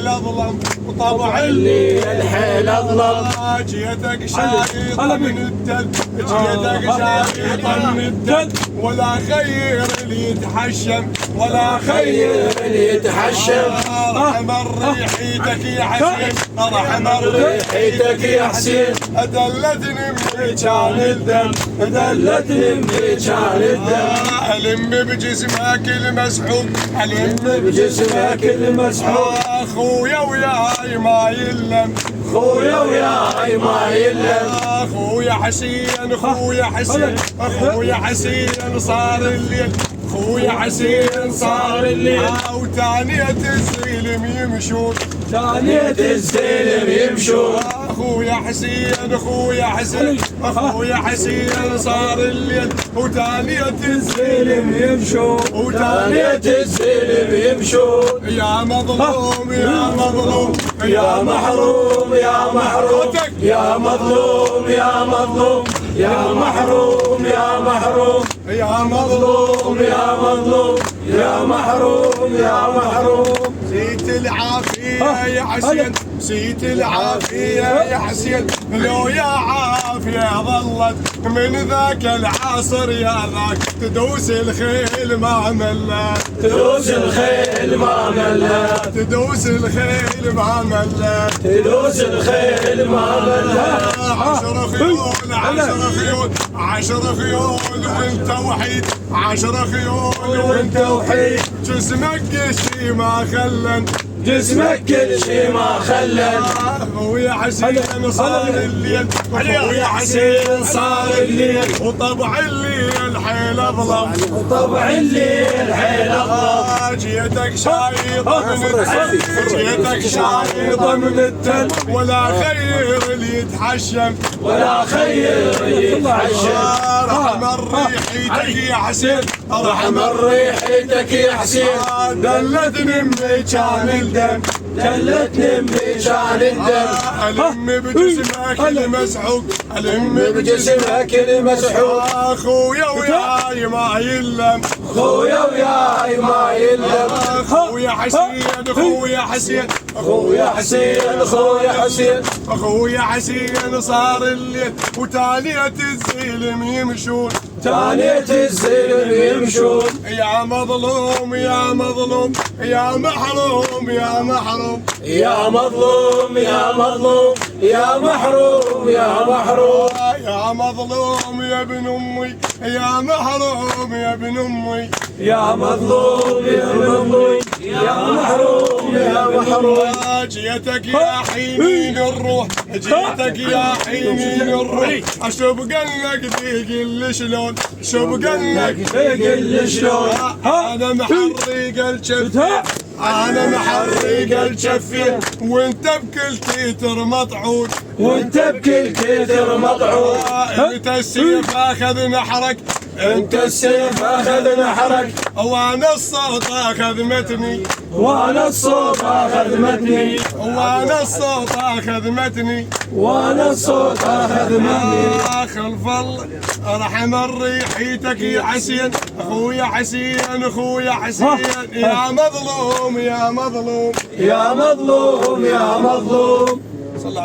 الحيل اظلم وطبع الحيل اظلم جيتك شايطة من الدل جيتك شايطة من الدل ولا خير اللي يتحشم ولا خير اللي يتحشم رحم ريحتك يا حسين رحم ريحتك يا حسين أدلتني من كان الدم دلتني من كان الدم ألم بجسمك المسحوق ألم بجسمك المسحوق أخويا وياي ما يلم خويا وياي ما يلم أخويا حسين أخويا حسين أخويا حسين صار الليل أخويا حسين صار الليل وتانية الزلم يمشون ثانية الزلم يمشون أخويا حسين أخويا حسين أخويا حسين صار الليل وتانية الزلم يمشون وثانية الزلم يمشون يا مظلوم يا مظلوم يا محروم يا محروم يا مظلوم يا مظلوم يا محروم يا محروم يا مظلوم يا مظلوم يا محروم يا محروم زيت العافية يا حسين زيت العافية يا حسين لو يا عافية ظلت من ذاك العصر يا ذاك تدوس الخيل ما ملت تدوس الخيل ما ملت تدوس الخيل ما ملت تدوس الخيل ما ملت 10 خيول 10 خيول 10 خيول وانت وحيد 10 خيول وانت وحيد جسمك شي ما خلن جسمك كل شي ما خلن ويا حسين صار الليل ويا حسين صار الليل وطبع الليل حيل اظلم وطبع الليل حيل اظلم جيتك شايطة من التل جيتك شايطة من التل ولا خير اللي يتحشم ولا خير يتحشم رحم ريحتك يا حسين رحم ريحتك يا حسين دلتني بمكان الدم دلتني بمكان الدم ألم بجسمك المسحوق ألم بجسمك المسحوق أخويا وياي ما يلم خويا وياي ما يلم أخويا حسين أخويا حسين خويا حسين خويا حسين أخويا حسين صار الليل وتانية الزلم يمشون ثانية الزلم يمشون يا مظلوم يا مظلوم يا محروم يا محروم يا مظلوم يا مظلوم يا محروم يا محروم يا مظلوم يا ابن امي يا محروم يا ابن امي يا مظلوم يا مظلوم يا محروم يا محروم جيتك يا حنين الروح جيتك يا حنين الروح اشوف قلبك ضيق شلون شوف قلبك ضيق شلون انا محرق الشفين انا محرق الشفين وانت بكل تيتر مطعون وانت بكل كتر مطعون انت السيف اخذ نحرك انت السيف اخذ نحرك وانا الصوت اخذ متني وانا الصوت اخذ متني وانا الصوت اخذ متني وانا الصوت اخذ متني خلف الله رحم ريحتك يا حسين اخويا حسين اخويا حسين يا مظلوم يا مظلوم يا مظلوم يا مظلوم